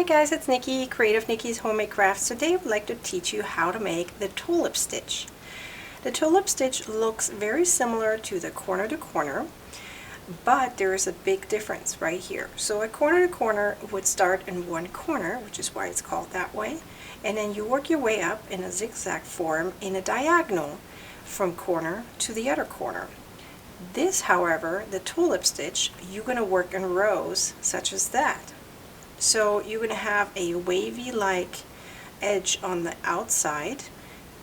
guys, it's Nikki, Creative Nikki's Homemade Crafts. Today I would like to teach you how to make the tulip stitch. The tulip stitch looks very similar to the corner to corner, but there is a big difference right here. So a corner to corner would start in one corner, which is why it's called that way, and then you work your way up in a zigzag form in a diagonal from corner to the other corner. This, however, the tulip stitch, you're going to work in rows such as that. So you're going to have a wavy like edge on the outside,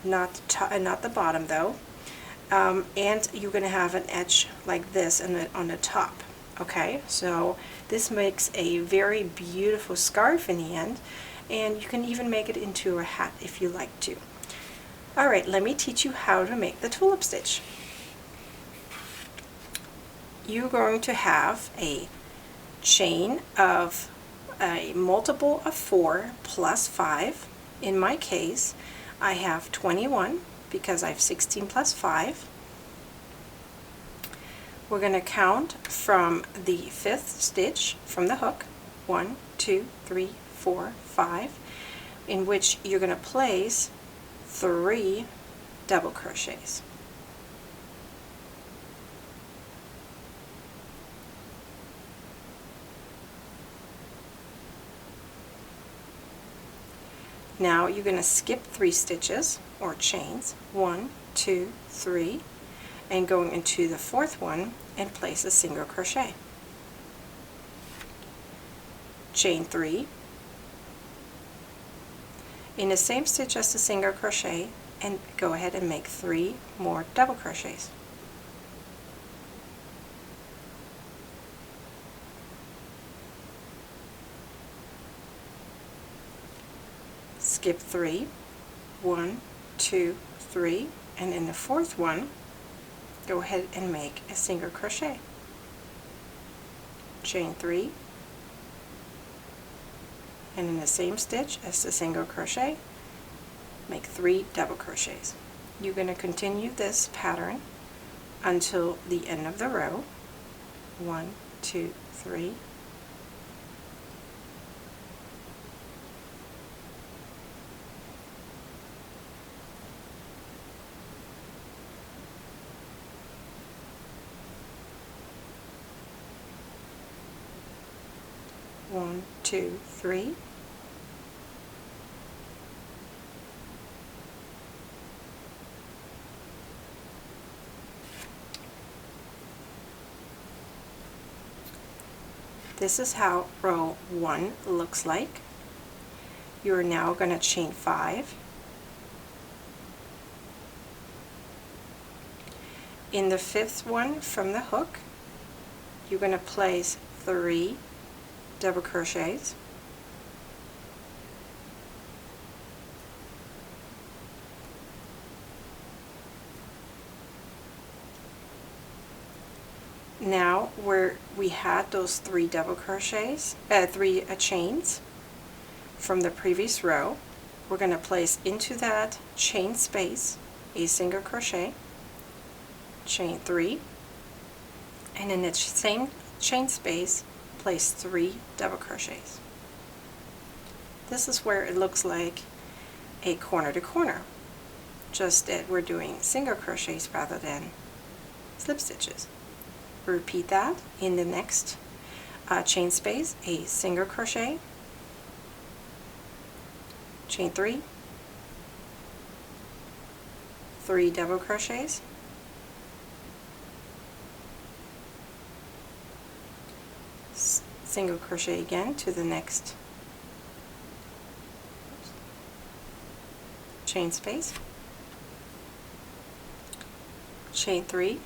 not the bottom though, and you're going to have an edge like this on the top. Okay, so this makes a very beautiful scarf in the end, and you can even make it into a hat if you like to. Alright, let me teach you how to make the tulip stitch. You're going to have a chain of a multiple of 4 plus 5. In my case, I have 21 because I have 16 plus 5. We're going to count from the 5th stitch from the hook, 1, 2, 3, 4, 5, in which you're going to place 3 double crochets. Now you're going to skip 3 stitches or chains, 1, 2, 3, and going into the 4th one and place a single crochet. Chain 3 in the same stitch as the single crochet, and go ahead and make 3 more double crochets. Skip 3, 1, 2, 3, and in the 4th one, go ahead and make a single crochet. Chain 3, and in the same stitch as the single crochet, make 3 double crochets. You're going to continue this pattern until the end of the row. 1, 2, 3. One, two, three. This is how row 1 looks like. You're now going to chain 5. In the 5th one from the hook, you're going to place 3 double crochets. Now where we had those 3 double crochets, 3 chains from the previous row, we're going to place into that chain space a single crochet, chain 3, and in the same chain space place 3 double crochets. This is where it looks like a corner to corner, just that we're doing single crochets rather than slip stitches. Repeat that in the next chain space, a single crochet, chain 3, 3 double crochets, single crochet again to the next chain space, chain 3,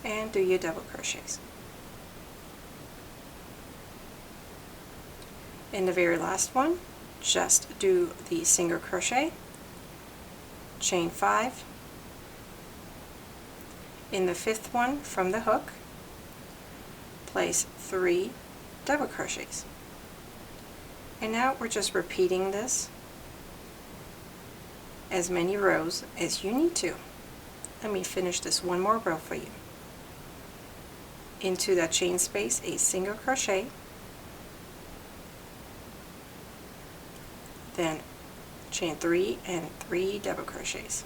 and do your double crochets. In the very last one, just do the single crochet, chain 5. In the 5th one from the hook, place 3 double crochets. And now we're just repeating this as many rows as you need to. Let me finish this one more row for you. Into that chain space, a single crochet, then chain 3 and 3 double crochets.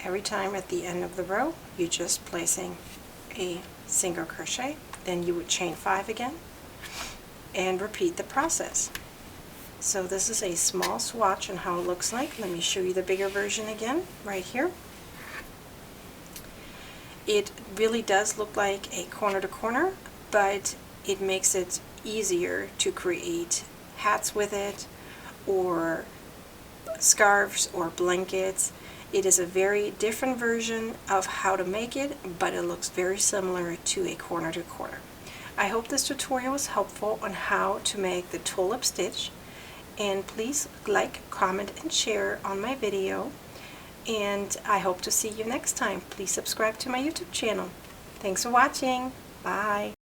Every time at the end of the row, you're just placing a single crochet, then you would chain 5 again and repeat the process. So this is a small swatch on how it looks like. Let me show you the bigger version again right here. It really does look like a corner to corner, but it makes it easier to create hats with it, or scarves or blankets. It is a very different version of how to make it, but it looks very similar to a corner to corner. I hope this tutorial was helpful on how to make the tulip stitch, and please like, comment, and share on my video, and I hope to see you next time. Please subscribe to my YouTube channel. Thanks for watching. Bye.